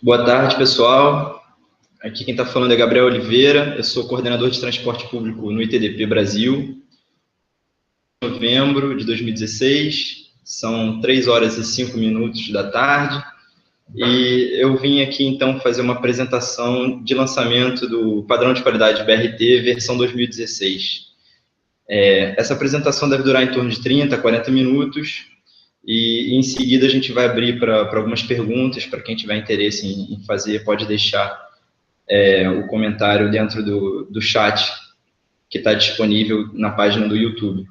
Boa tarde, pessoal. Aqui quem está falando é Gabriel Oliveira, eu sou coordenador de transporte público no ITDP Brasil. Em novembro de 2016, são 3 horas e 5 minutos da tarde, e eu vim aqui então fazer uma apresentação de lançamento do padrão de qualidade BRT versão 2016. Essa apresentação deve durar em torno de 30 a 40 minutos, e em seguida a gente vai abrir para algumas perguntas. Para quem tiver interesse em fazer, pode deixar o comentário dentro do chat que está disponível na página do YouTube.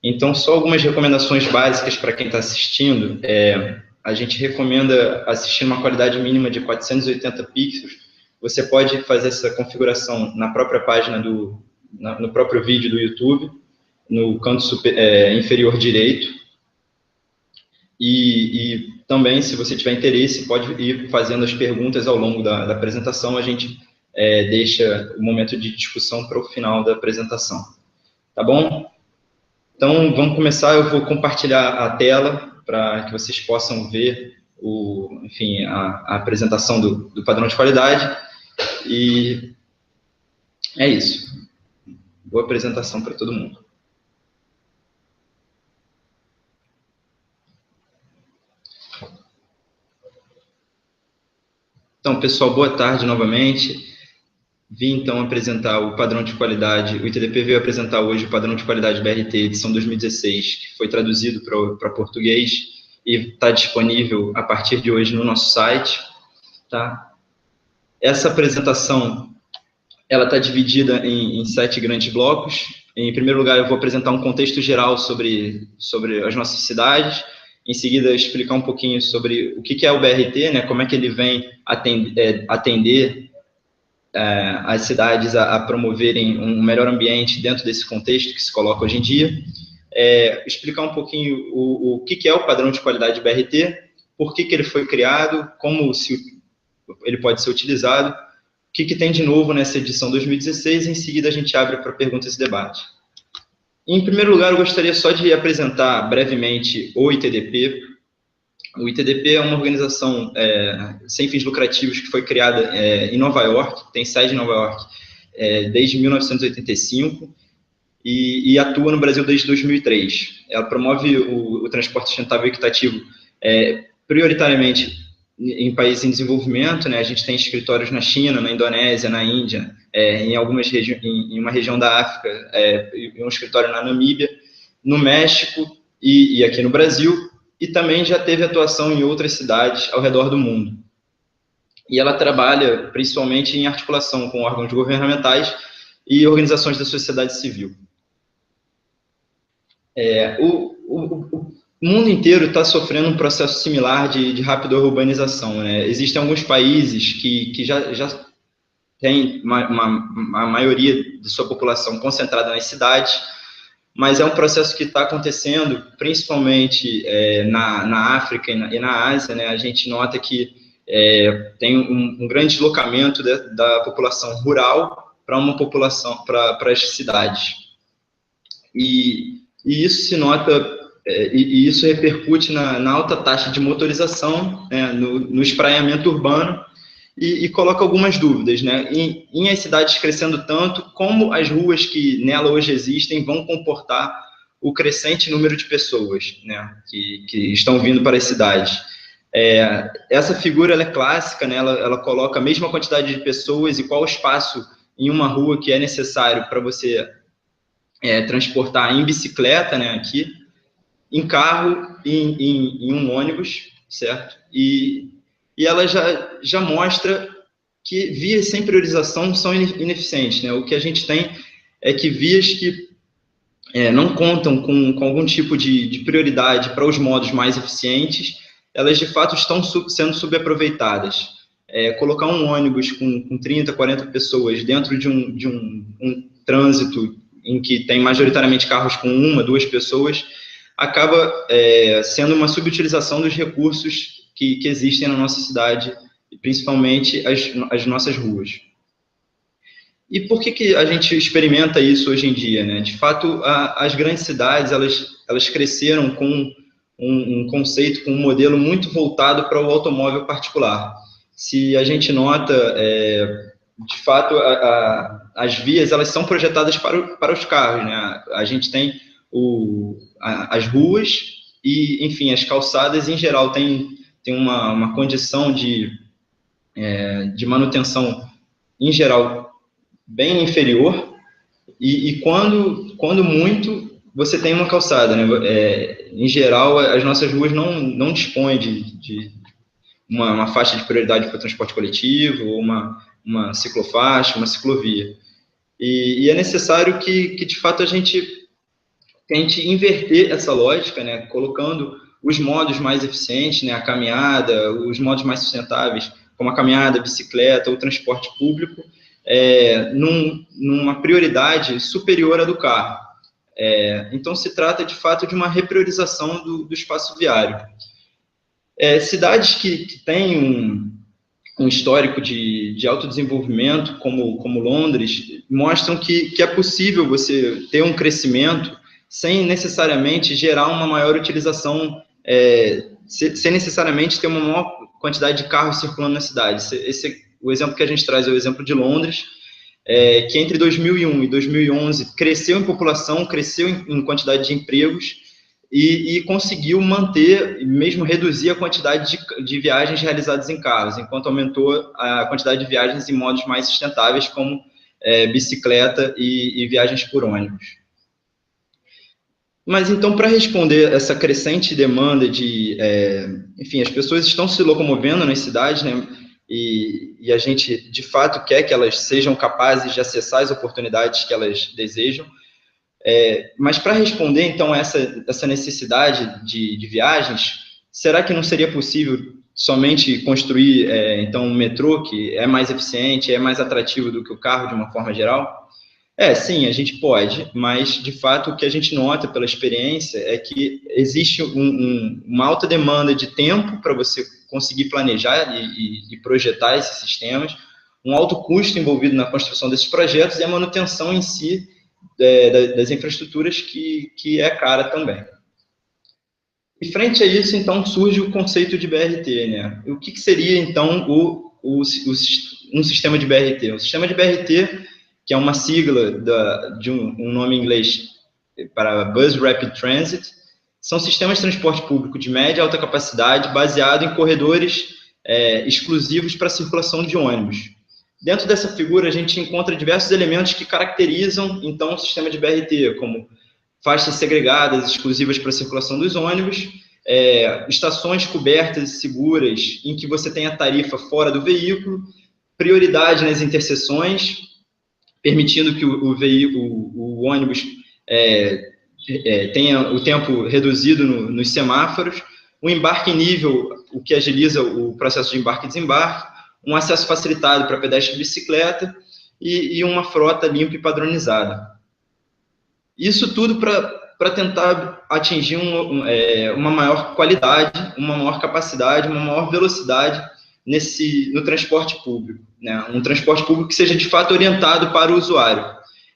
Então, só algumas recomendações básicas para quem está assistindo. A gente recomenda assistir uma qualidade mínima de 480 pixels. Você pode fazer essa configuração na própria página, no próprio vídeo do YouTube, no canto inferior direito. E também, se você tiver interesse, pode ir fazendo as perguntas ao longo da apresentação. A gente deixa o momento de discussão para o final da apresentação. Tá bom? Então, vamos começar. Eu vou compartilhar a tela para que vocês possam ver a apresentação do padrão de qualidade. E é isso. Boa apresentação para todo mundo. Então, pessoal, boa tarde novamente. Vim, então, apresentar o padrão de qualidade. O ITDP veio apresentar hoje o padrão de qualidade BRT, edição 2016, que foi traduzido para português e está disponível a partir de hoje no nosso site. Tá? Essa apresentação ela está dividida em 7 grandes blocos. Em primeiro lugar, eu vou apresentar um contexto geral sobre as nossas cidades. Em seguida, explicar um pouquinho sobre o que é o BRT, né, como é que ele vem atender as cidades a promoverem um melhor ambiente dentro desse contexto que se coloca hoje em dia. Explicar um pouquinho o que é o padrão de qualidade BRT, por que ele foi criado, como ele pode ser utilizado, o que tem de novo nessa edição 2016, e em seguida a gente abre para perguntas e debate. Em primeiro lugar, eu gostaria só de apresentar brevemente o ITDP. O ITDP é uma organização sem fins lucrativos que foi criada em Nova York, tem sede em Nova York desde 1985 e atua no Brasil desde 2003. Ela promove o transporte sustentável e equitativo prioritariamente em países em desenvolvimento, né? A gente tem escritórios na China, na Indonésia, na Índia, em uma região da África, e um escritório na Namíbia, no México e aqui no Brasil, e também já teve atuação em outras cidades ao redor do mundo. E ela trabalha principalmente em articulação com órgãos governamentais e organizações da sociedade civil. O mundo inteiro está sofrendo um processo similar de rápida urbanização, né? Existem alguns países que já têm a maioria de sua população concentrada nas cidades, mas é um processo que está acontecendo principalmente na África e na Ásia, né? A gente nota que tem um grande deslocamento da população rural para uma população, para as cidades. E isso se nota, e isso repercute na alta taxa de motorização, né, no espraiamento urbano, e coloca algumas dúvidas, né? Em as cidades crescendo tanto, como as ruas que nela hoje existem vão comportar o crescente número de pessoas, né, que estão vindo para as cidades. Essa figura ela é clássica, né? Ela coloca a mesma quantidade de pessoas e qual o espaço em uma rua que é necessário para você transportar em bicicleta, né, aqui, em carro, em um ônibus, certo? E ela já mostra que vias sem priorização são ineficientes, né? O que a gente tem é que vias que não contam com algum tipo de prioridade para os modos mais eficientes, elas de fato estão sendo subaproveitadas. Colocar um ônibus com 30, 40 pessoas dentro de um trânsito em que tem majoritariamente carros com 1, 2 pessoas, acaba sendo uma subutilização dos recursos que existem na nossa cidade, principalmente as nossas ruas. E por que a gente experimenta isso hoje em dia, né? De fato, as grandes cidades, elas cresceram com um conceito, com um modelo muito voltado para o automóvel particular. se a gente nota, de fato, as vias, elas são projetadas para os carros, né? A gente tem as ruas e, enfim, as calçadas, em geral, tem uma condição de manutenção, em geral, bem inferior, e quando muito, você tem uma calçada, né? Em geral, as nossas ruas não dispõem de uma faixa de prioridade para o transporte coletivo, ou uma ciclofaixa, uma ciclovia. E é necessário que, de fato, a gente tente inverter essa lógica, né? Colocando os modos mais eficientes, né? A caminhada, os modos mais sustentáveis, como a caminhada, a bicicleta, o transporte público, numa prioridade superior à do carro. Então, se trata, de fato, de uma repriorização do espaço viário. Cidades que têm um histórico de autodesenvolvimento, como Londres, mostram que é possível você ter um crescimento sem necessariamente gerar uma maior utilização, sem necessariamente ter uma maior quantidade de carros circulando na cidade. O exemplo que a gente traz é o exemplo de Londres, que entre 2001 e 2011 cresceu em população, cresceu em quantidade de empregos, e conseguiu manter, mesmo reduzir a quantidade de viagens realizadas em carros, enquanto aumentou a quantidade de viagens em modos mais sustentáveis, como bicicleta e viagens por ônibus. Mas, então, para responder essa crescente demanda enfim, as pessoas estão se locomovendo nas cidades, né, e a gente, de fato, quer que elas sejam capazes de acessar as oportunidades que elas desejam. Mas para responder, então, essa necessidade de viagens, será que não seria possível somente construir, então, um metrô que é mais eficiente, é mais atrativo do que o carro, de uma forma geral? Sim, a gente pode, mas, de fato, o que a gente nota pela experiência é que existe uma alta demanda de tempo para você conseguir planejar e projetar esses sistemas, um alto custo envolvido na construção desses projetos e a manutenção em si das infraestruturas, que é cara também. E frente a isso, então, surge o conceito de BRT, né? O que seria, então, um sistema de BRT? O sistema de BRT, que é uma sigla de um nome em inglês para Bus Rapid Transit, são sistemas de transporte público de média e alta capacidade baseado em corredores exclusivos para a circulação de ônibus. Dentro dessa figura, a gente encontra diversos elementos que caracterizam, então, o sistema de BRT, como faixas segregadas, exclusivas para a circulação dos ônibus, estações cobertas e seguras, em que você tem a tarifa fora do veículo, prioridade nas interseções, permitindo que o ônibus tenha o tempo reduzido nos semáforos, o embarque em nível, o que agiliza o processo de embarque e desembarque, um acesso facilitado para pedestre e bicicleta e uma frota limpa e padronizada. Isso tudo para tentar atingir uma maior qualidade, uma maior capacidade, uma maior velocidade no transporte público, né? Um transporte público que seja, de fato, orientado para o usuário.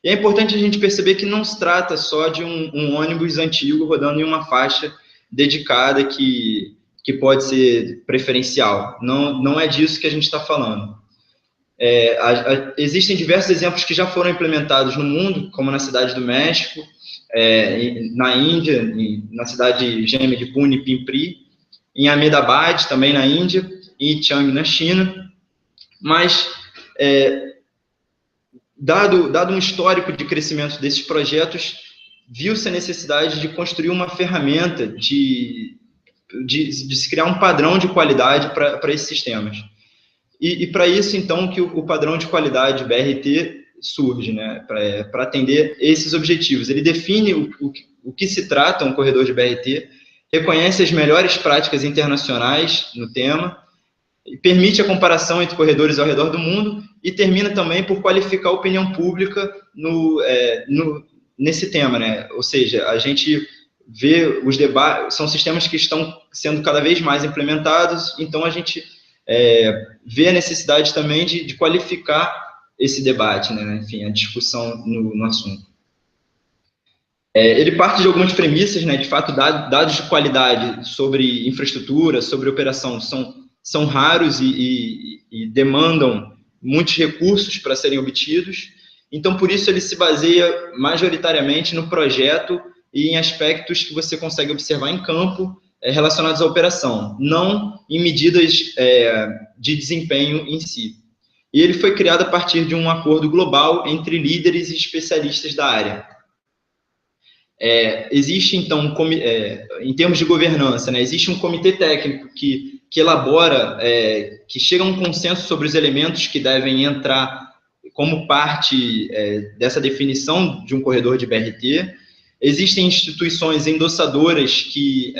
E é importante a gente perceber que não se trata só de um ônibus antigo rodando em uma faixa dedicada que pode ser preferencial. Não é disso que a gente está falando. Existem diversos exemplos que já foram implementados no mundo, como na Cidade do México, na Índia, na cidade gêmea de Pune e Pimpri, em Ahmedabad, também na Índia, e em Chang, na China. Mas, dado um histórico de crescimento desses projetos, viu-se a necessidade de construir uma ferramenta de se criar um padrão de qualidade para esses sistemas. E para isso, então, que o padrão de qualidade BRT surge, né, para atender esses objetivos. Ele define o que se trata um corredor de BRT, reconhece as melhores práticas internacionais no tema, permite a comparação entre corredores ao redor do mundo e termina também por qualificar a opinião pública nesse tema, né? Ou seja, a gente vê os debates, são sistemas que estão sendo cada vez mais implementados, então a gente vê a necessidade também de qualificar esse debate, né? Enfim, a discussão no assunto. Ele parte de algumas premissas, né? De fato, dados de qualidade sobre infraestrutura, sobre operação, são são raros e demandam muitos recursos para serem obtidos. Então, por isso, ele se baseia majoritariamente no projeto e em aspectos que você consegue observar em campo relacionados à operação, não em medidas de desempenho em si. E ele foi criado a partir de um acordo global entre líderes e especialistas da área. Existe, então, em termos de governança, né, existe um comitê técnico que elabora, que chega a um consenso sobre os elementos que devem entrar como parte dessa definição de um corredor de BRT. Existem instituições endossadoras que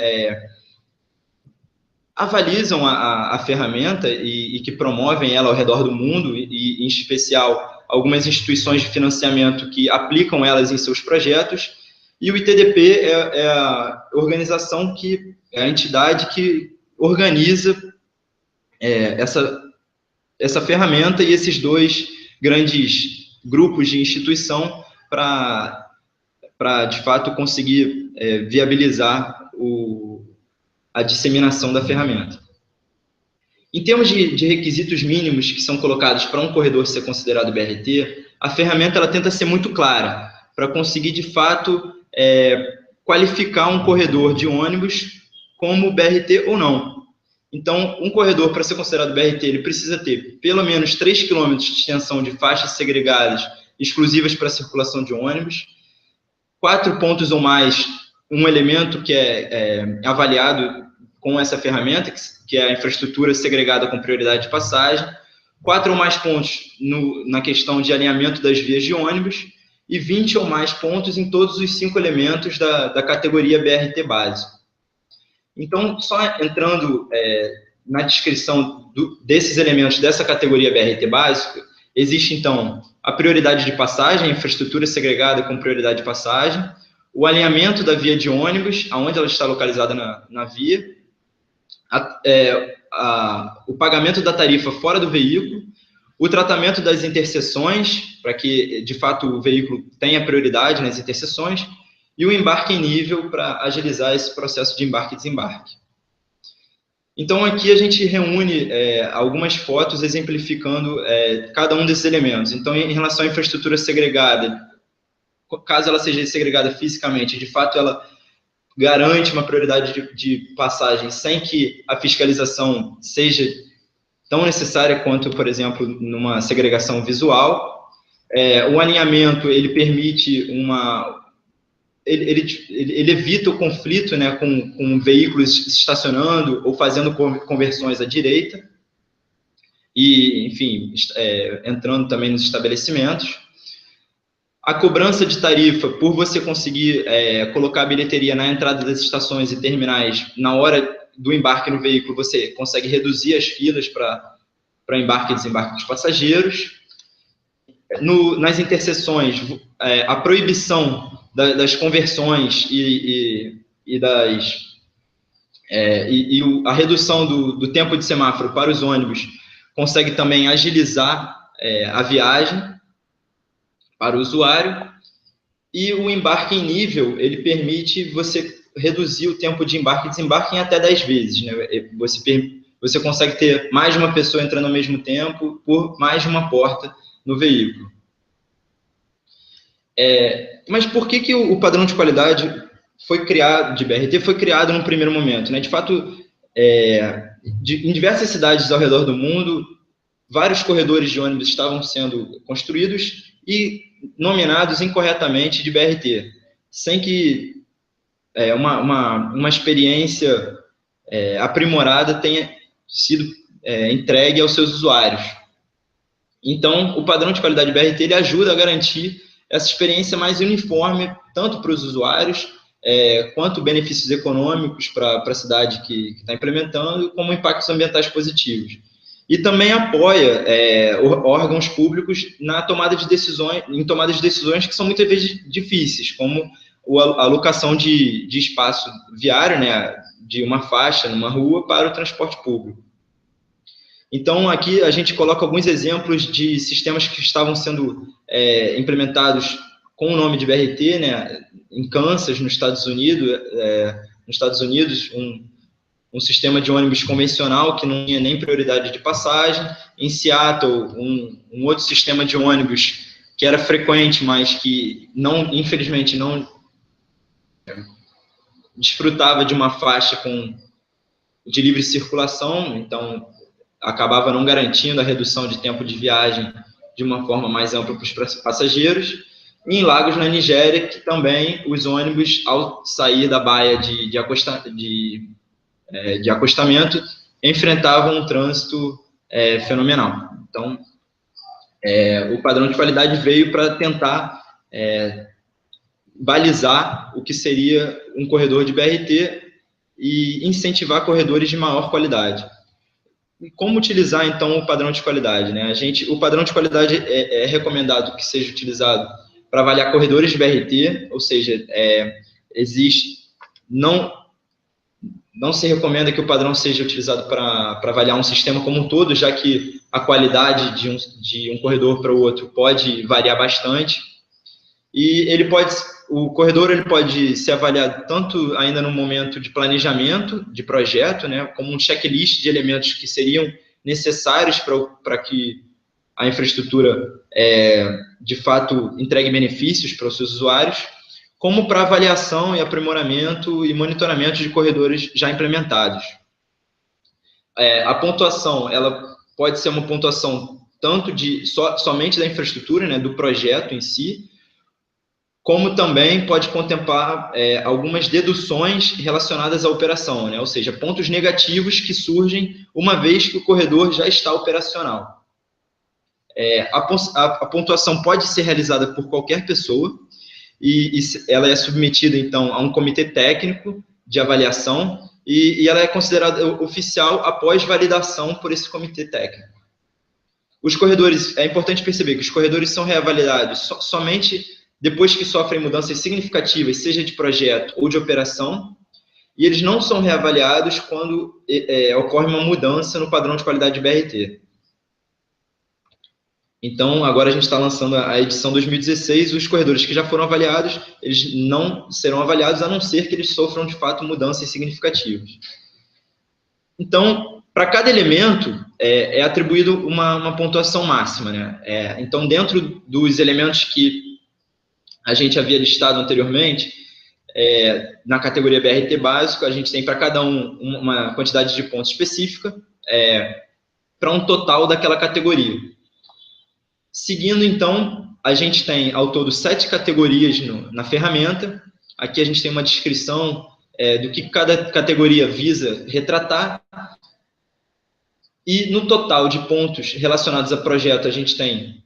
avalizam a ferramenta e que promovem ela ao redor do mundo, e em especial algumas instituições de financiamento que aplicam elas em seus projetos, e o ITDP é a organização é a entidade que organiza essa ferramenta e esses dois grandes grupos de instituição para de fato, conseguir viabilizar a disseminação da ferramenta. Em termos de requisitos mínimos que são colocados para um corredor ser considerado BRT, a ferramenta ela tenta ser muito clara, para conseguir, de fato, qualificar um corredor de ônibus como BRT ou não. Então, um corredor, para ser considerado BRT, ele precisa ter pelo menos 3 km de extensão de faixas segregadas exclusivas para a circulação de ônibus, 4 pontos ou mais, um elemento que é avaliado com essa ferramenta, que é a infraestrutura segregada com prioridade de passagem, 4 ou mais pontos na questão de alinhamento das vias de ônibus, e 20 ou mais pontos em todos os 5 elementos da categoria BRT básico. Então, só entrando na descrição desses elementos dessa categoria BRT básico, existe, então, a prioridade de passagem, a infraestrutura segregada com prioridade de passagem, o alinhamento da via de ônibus, aonde ela está localizada na via, o pagamento da tarifa fora do veículo, o tratamento das interseções, para que, de fato, o veículo tenha prioridade nas interseções, e o embarque em nível para agilizar esse processo de embarque e desembarque. Então, aqui a gente reúne algumas fotos exemplificando cada um desses elementos. Então, em relação à infraestrutura segregada, caso ela seja segregada fisicamente, de fato, ela garante uma prioridade de passagem sem que a fiscalização seja tão necessária quanto, por exemplo, numa segregação visual. O alinhamento, ele permite ele evita o conflito, né, com veículos estacionando ou fazendo conversões à direita e, enfim, entrando também nos estabelecimentos. A cobrança de tarifa, por você conseguir colocar a bilheteria na entrada das estações e terminais, na hora do embarque no veículo, você consegue reduzir as filas para embarque e desembarque dos passageiros. Nas interseções, a proibição das conversões a redução do tempo de semáforo para os ônibus consegue também agilizar a viagem para o usuário, e o embarque em nível, ele permite você reduzir o tempo de embarque e desembarque em até 10 vezes, né? Você consegue ter mais de uma pessoa entrando ao mesmo tempo por mais de uma porta no veículo. Mas por que o padrão de qualidade foi criado, de BRT, foi criado num primeiro momento, né? De fato, em diversas cidades ao redor do mundo, vários corredores de ônibus estavam sendo construídos e nominados incorretamente de BRT, sem que uma experiência aprimorada tenha sido entregue aos seus usuários. Então, o padrão de qualidade BRT ele ajuda a garantir essa experiência mais uniforme, tanto para os usuários, quanto benefícios econômicos para a cidade que está implementando, como impactos ambientais positivos. E também apoia órgãos públicos em tomada de decisões que são muitas vezes difíceis, como a alocação de espaço viário, né, de uma faixa numa rua para o transporte público. Então, aqui a gente coloca alguns exemplos de sistemas que estavam sendo implementados com o nome de BRT, né, em Kansas, nos Estados Unidos, um sistema de ônibus convencional que não tinha nem prioridade de passagem. Em Seattle, um outro sistema de ônibus que era frequente, mas que não, infelizmente, não desfrutava de uma faixa de livre circulação, então acabava não garantindo a redução de tempo de viagem de uma forma mais ampla para os passageiros. E em Lagos, na Nigéria, que também os ônibus, ao sair da baía de acostamento, enfrentavam um trânsito fenomenal. Então, o padrão de qualidade veio para tentar balizar o que seria um corredor de BRT e incentivar corredores de maior qualidade. E como utilizar, então, o padrão de qualidade, né? O padrão de qualidade é recomendado que seja utilizado para avaliar corredores de BRT, ou seja, não se recomenda que o padrão seja utilizado para avaliar um sistema como um todo, já que a qualidade de um corredor para o outro pode variar bastante. E o corredor ele pode ser avaliado tanto ainda no momento de planejamento de projeto, né, como um checklist de elementos que seriam necessários para que a infraestrutura, de fato, entregue benefícios para os seus usuários, como para avaliação e aprimoramento e monitoramento de corredores já implementados. A pontuação, ela pode ser uma pontuação tanto somente da infraestrutura, né, do projeto em si, como também pode contemplar algumas deduções relacionadas à operação, né? Ou seja, pontos negativos que surgem uma vez que o corredor já está operacional. A pontuação pode ser realizada por qualquer pessoa e ela é submetida, então, a um comitê técnico de avaliação e ela é considerada oficial após validação por esse comitê técnico. Os corredores, é importante perceber que os corredores são reavaliados somente depois que sofrem mudanças significativas, seja de projeto ou de operação, e eles não são reavaliados quando ocorre uma mudança no padrão de qualidade de BRT. Então, agora a gente está lançando a edição 2016, os corredores que já foram avaliados, eles não serão avaliados, a não ser que eles sofram, de fato, mudanças significativas. Então, para cada elemento, é atribuído uma pontuação máxima, né? Então, dentro dos elementos que a gente havia listado anteriormente, na categoria BRT básico, a gente tem para cada uma quantidade de pontos específica, para um total daquela categoria. Seguindo, então, a gente tem, ao todo, 7 categorias na ferramenta. Aqui a gente tem uma descrição do que cada categoria visa retratar. E no total de pontos relacionados a projeto, a gente tem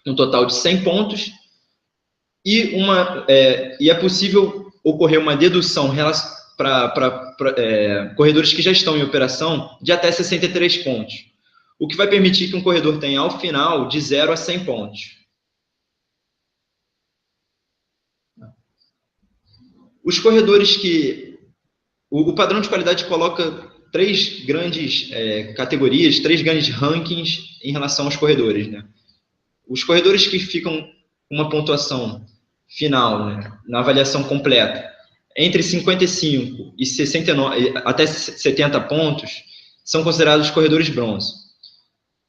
um total de 100 pontos. E é possível ocorrer uma dedução para corredores que já estão em operação de até 63 pontos, o que vai permitir que um corredor tenha, ao final, de 0 a 100 pontos. Os corredores o padrão de qualidade coloca 3 grandes categorias, 3 grandes rankings em relação aos corredores, né? Os corredores que ficam com uma pontuação final, né, na avaliação completa, entre 55 e 69, até 70 pontos, são considerados corredores bronze.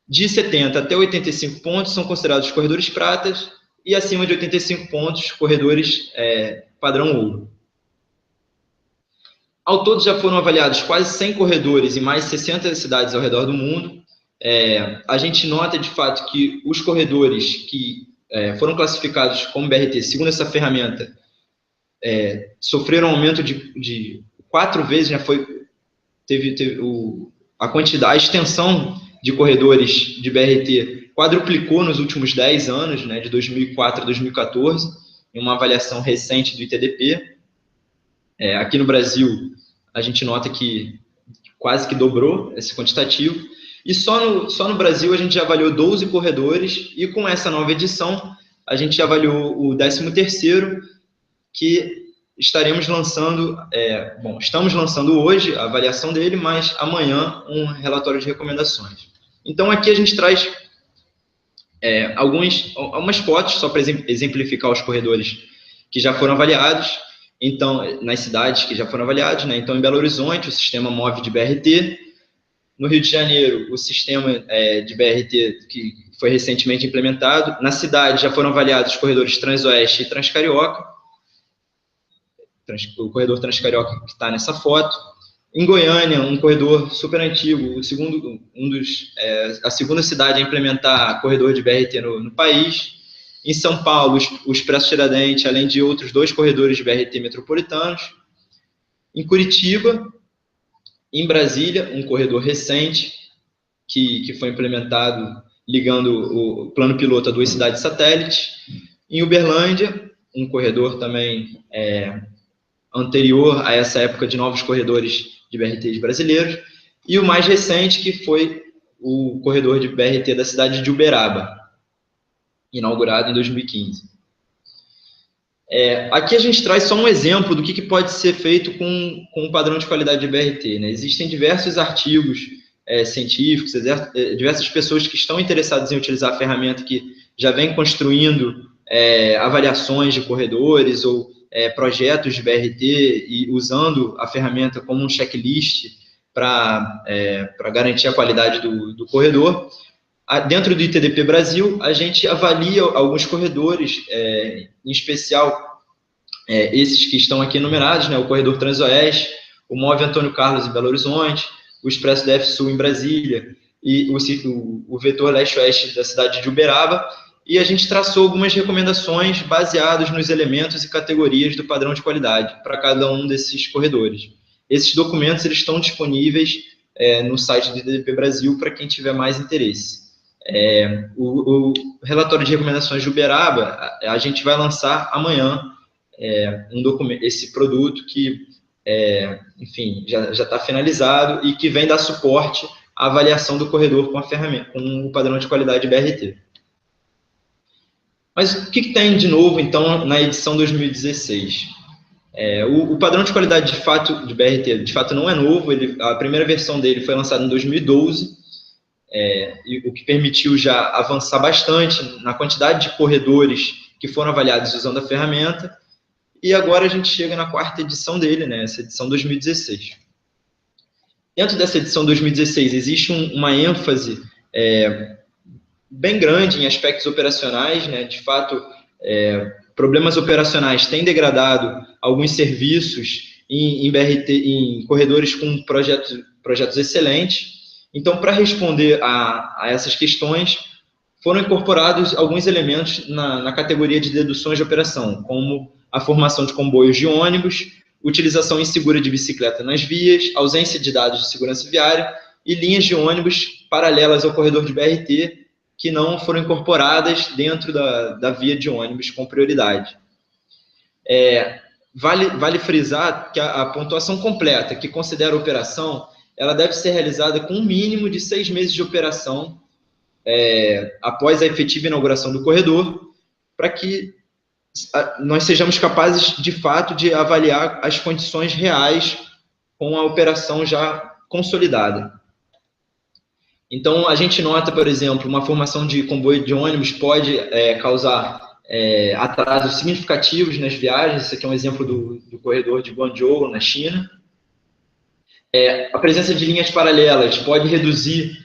De 70 até 85 pontos são considerados corredores pratas e acima de 85 pontos, corredores padrão ouro. Ao todo já foram avaliados quase 100 corredores em mais 60 cidades ao redor do mundo. A gente nota, de fato, que os corredores que foram classificados como BRT, segundo essa ferramenta, sofreram um aumento de 4 vezes, né? A extensão de corredores de BRT quadruplicou nos últimos 10 anos, né, de 2004 a 2014, em uma avaliação recente do ITDP. Aqui no Brasil, a gente nota que quase que dobrou esse quantitativo. E só no Brasil a gente já avaliou 12 corredores, e com essa nova edição a gente já avaliou o 13º, que estaremos lançando, estamos lançando hoje a avaliação dele, mas amanhã um relatório de recomendações. Então aqui a gente traz algumas fotos, só para exemplificar os corredores que já foram avaliados. Então, nas cidades que já foram avaliadas, né? Então, em Belo Horizonte, o sistema MOVE de BRT. No Rio de Janeiro, o sistema de BRT que foi recentemente implementado. Na cidade, já foram avaliados os corredores Transoeste e Transcarioca. O corredor Transcarioca que está nessa foto. Em Goiânia, um corredor super antigo, a segunda cidade a implementar corredor de BRT no país. Em São Paulo, o Expresso Tiradentes, além de outros 2 corredores de BRT metropolitanos. Em Curitiba, em Brasília, um corredor recente que foi implementado ligando o plano piloto a 2 cidades satélites. Em Uberlândia, um corredor também anterior a essa época de novos corredores de BRTs brasileiros, e o mais recente, que foi o corredor de BRT da cidade de Uberaba, inaugurado em 2015. Aqui a gente traz só um exemplo do que pode ser feito com o padrão de qualidade de BRT, né? Existem diversos artigos científicos, diversas pessoas que estão interessadas em utilizar a ferramenta, que já vem construindo avaliações de corredores ou projetos de BRT e usando a ferramenta como um checklist para garantir a qualidade do corredor. Dentro do ITDP Brasil, a gente avalia alguns corredores, em especial esses que estão aqui enumerados, né, o corredor Transoeste, o MOVE Antônio Carlos em Belo Horizonte, o Expresso DF Sul em Brasília e o vetor Leste-Oeste da cidade de Uberaba, e a gente traçou algumas recomendações baseadas nos elementos e categorias do padrão de qualidade para cada um desses corredores. Esses documentos eles estão disponíveis no site do ITDP Brasil para quem tiver mais interesse. O relatório de recomendações de Uberaba, a gente vai lançar amanhã esse produto que, enfim, já está finalizado e que vem dar suporte à avaliação do corredor com a ferramenta, com o padrão de qualidade BRT. Mas o que tem de novo, então, na edição 2016? O padrão de qualidade de BRT, de fato, não é novo. A primeira versão dele foi lançada em 2012, o que permitiu já avançar bastante na quantidade de corredores que foram avaliados usando a ferramenta. E agora a gente chega na 4ª edição dele, né, essa edição 2016. Dentro dessa edição 2016, existe uma ênfase bem grande em aspectos operacionais, né? De fato, problemas operacionais têm degradado alguns serviços em BRT, em corredores com projetos excelentes. Então, para responder a essas questões, foram incorporados alguns elementos na categoria de deduções de operação, como a formação de comboios de ônibus, utilização insegura de bicicleta nas vias, ausência de dados de segurança viária e linhas de ônibus paralelas ao corredor de BRT que não foram incorporadas dentro da via de ônibus com prioridade. Vale frisar que a pontuação completa, que considera a operação, ela deve ser realizada com um mínimo de 6 meses de operação após a efetiva inauguração do corredor, para que nós sejamos capazes, de fato, de avaliar as condições reais com a operação já consolidada. Então, a gente nota, por exemplo, uma formação de comboio de ônibus pode causar atrasos significativos nas viagens. Esse aqui é um exemplo do corredor de Guangzhou, na China. A presença de linhas paralelas pode reduzir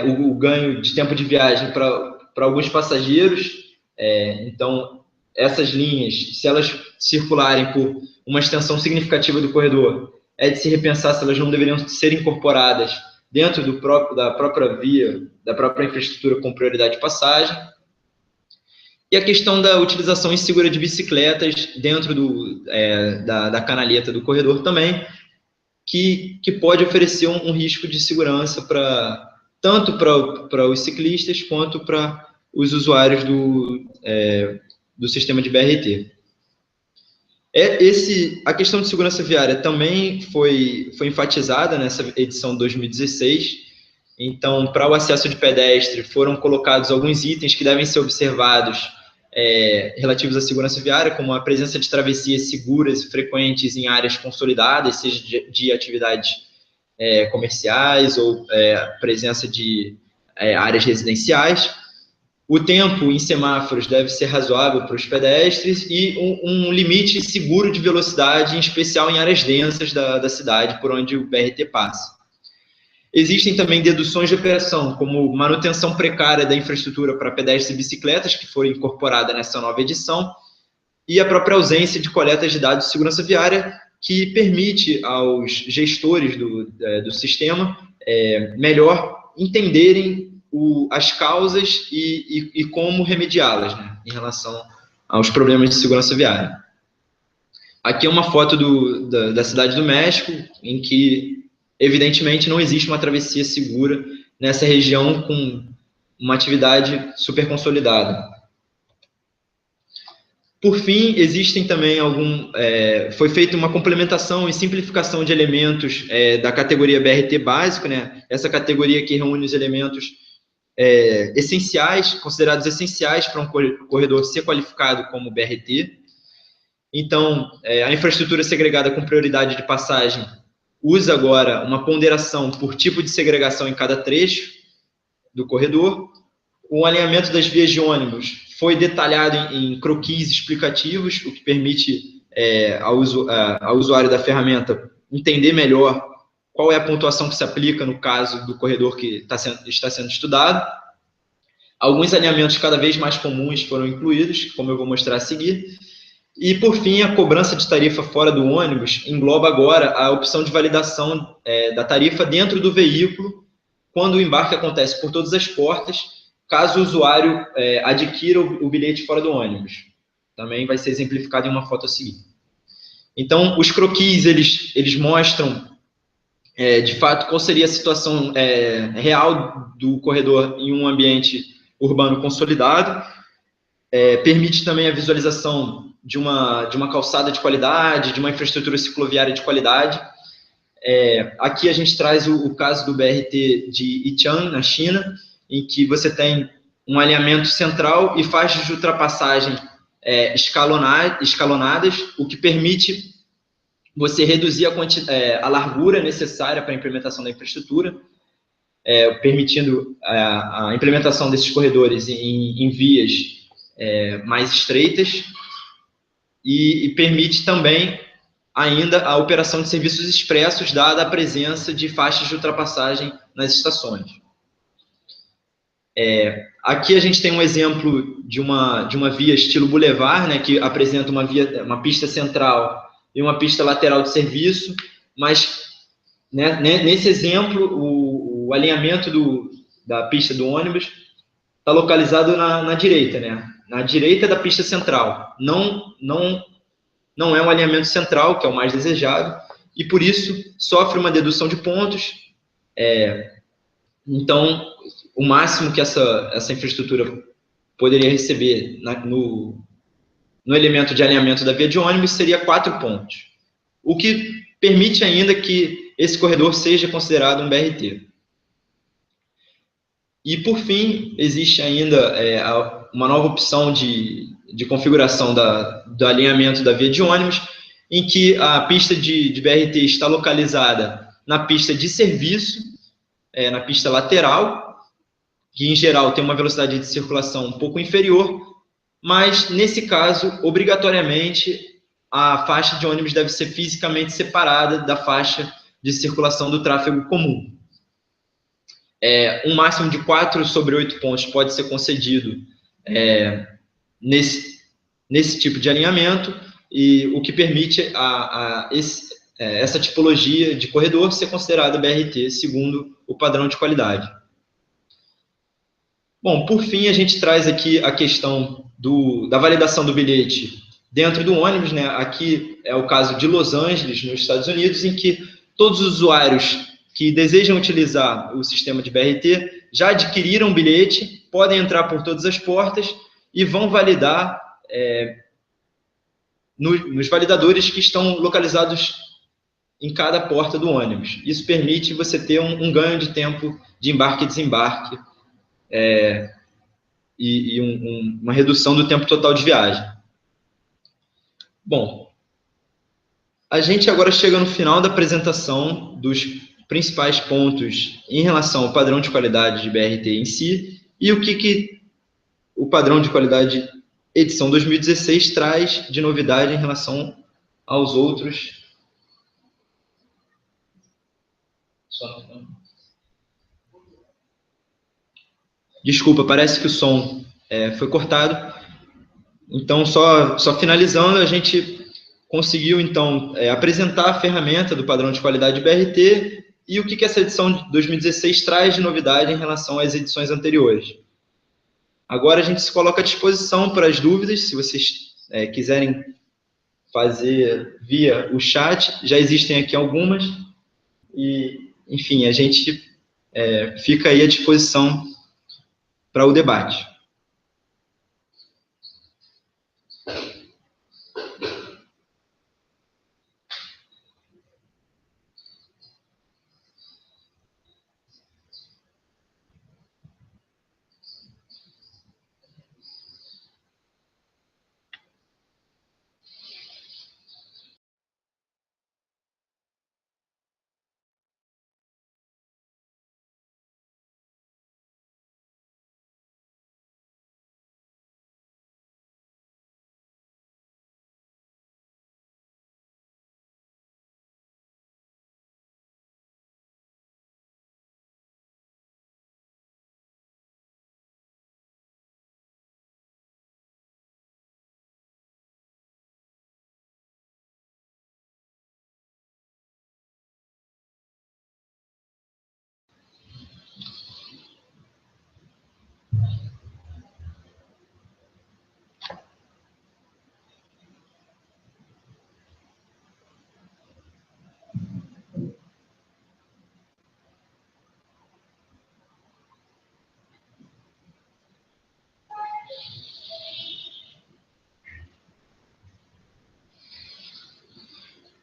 o ganho de tempo de viagem para alguns passageiros. Então, essas linhas, se elas circularem por uma extensão significativa do corredor, é de se repensar se elas não deveriam ser incorporadas dentro da própria via, da própria infraestrutura com prioridade de passagem. E a questão da utilização insegura de bicicletas dentro da canaleta do corredor também, que pode oferecer um risco de segurança tanto para os ciclistas quanto para os usuários do sistema de BRT. A questão de segurança viária também foi enfatizada nessa edição de 2016. Então, para o acesso de pedestre, foram colocados alguns itens que devem ser observados relativos à segurança viária, como a presença de travessias seguras e frequentes em áreas consolidadas, seja de atividades comerciais ou presença de áreas residenciais. O tempo em semáforos deve ser razoável para os pedestres e um limite seguro de velocidade, em especial em áreas densas da cidade por onde o BRT passa. Existem também deduções de operação, como manutenção precária da infraestrutura para pedestres e bicicletas, que foi incorporada nessa nova edição, e a própria ausência de coletas de dados de segurança viária, que permite aos gestores do sistema melhor entenderem as causas e como remediá-las, né, em relação aos problemas de segurança viária. Aqui é uma foto da Cidade do México, em que, evidentemente, não existe uma travessia segura nessa região com uma atividade super consolidada. Por fim, existem também foi feita uma complementação e simplificação de elementos da categoria BRT básico, né? Essa categoria que reúne os elementos essenciais, considerados essenciais para um corredor ser qualificado como BRT. Então, a infraestrutura segregada com prioridade de passagem usa agora uma ponderação por tipo de segregação em cada trecho do corredor. O alinhamento das vias de ônibus foi detalhado em croquis explicativos, o que permite ao usuário da ferramenta entender melhor qual é a pontuação que se aplica no caso do corredor que está sendo estudado. Alguns alinhamentos cada vez mais comuns foram incluídos, como eu vou mostrar a seguir. E, por fim, a cobrança de tarifa fora do ônibus engloba agora a opção de validação da tarifa dentro do veículo, quando o embarque acontece por todas as portas, caso o usuário adquira o bilhete fora do ônibus. Também vai ser exemplificado em uma foto a seguir. Então, os croquis, eles mostram, de fato, qual seria a situação real do corredor em um ambiente urbano consolidado. Permite também a visualização de uma calçada de qualidade, de uma infraestrutura cicloviária de qualidade. Aqui a gente traz o caso do BRT de Yichang, na China, em que você tem um alinhamento central e faixas de ultrapassagem escalonadas, o que permite você reduzir a largura necessária para a implementação da infraestrutura, permitindo a implementação desses corredores em vias mais estreitas, e permite também ainda a operação de serviços expressos, dada a presença de faixas de ultrapassagem nas estações. Aqui a gente tem um exemplo de uma via estilo boulevard, né, que apresenta uma pista central e uma pista lateral de serviço, mas né, nesse exemplo o alinhamento da pista do ônibus está localizado na direita, né, na direita da pista central. Não é um alinhamento central, que é o mais desejado, e por isso sofre uma dedução de pontos. Então, o máximo que essa infraestrutura poderia receber no elemento de alinhamento da via de ônibus seria 4 pontos, o que permite ainda que esse corredor seja considerado um BRT. E, por fim, existe ainda uma nova opção de configuração do alinhamento da via de ônibus, em que a pista de BRT está localizada na pista de serviço, na pista lateral, que em geral tem uma velocidade de circulação um pouco inferior, mas nesse caso, obrigatoriamente, a faixa de ônibus deve ser fisicamente separada da faixa de circulação do tráfego comum. Um máximo de 4 sobre 8 pontos pode ser concedido nesse tipo de alinhamento, e o que permite essa tipologia de corredor ser considerada BRT, segundo o padrão de qualidade. Bom, por fim, a gente traz aqui a questão da validação do bilhete dentro do ônibus, né? Aqui é o caso de Los Angeles, nos Estados Unidos, em que todos os usuários que desejam utilizar o sistema de BRT já adquiriram um bilhete, podem entrar por todas as portas e vão validar nos validadores que estão localizados em cada porta do ônibus. Isso permite você ter um ganho de tempo de embarque e desembarque, e uma redução do tempo total de viagem. Bom, a gente agora chega no final da apresentação dos principais pontos em relação ao padrão de qualidade de BRT em si, e o que o padrão de qualidade edição 2016 traz de novidade em relação aos outros. Desculpa, parece que o som foi cortado. Então, só finalizando, a gente conseguiu, então, apresentar a ferramenta do padrão de qualidade BRT e o que essa edição de 2016 traz de novidade em relação às edições anteriores. Agora a gente se coloca à disposição para as dúvidas, se vocês quiserem fazer via o chat, já existem aqui algumas, e, enfim, a gente fica aí à disposição para o debate.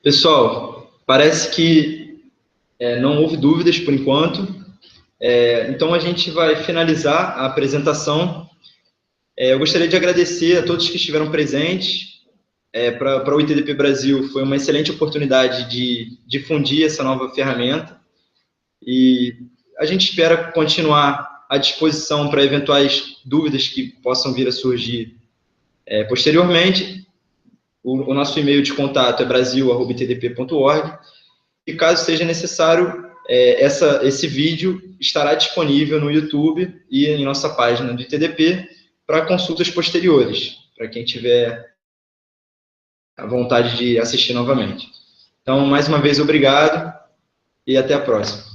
Pessoal, parece que não houve dúvidas por enquanto, então a gente vai finalizar a apresentação. Eu gostaria de agradecer a todos que estiveram presentes. Para o ITDP Brasil foi uma excelente oportunidade de difundir essa nova ferramenta e a gente espera continuar à disposição para eventuais dúvidas que possam vir a surgir posteriormente. O nosso e-mail de contato é brasil@itdp.org e caso seja necessário, esse vídeo estará disponível no YouTube e em nossa página do ITDP para consultas posteriores, para quem tiver a vontade de assistir novamente. Então, mais uma vez, obrigado e até a próxima.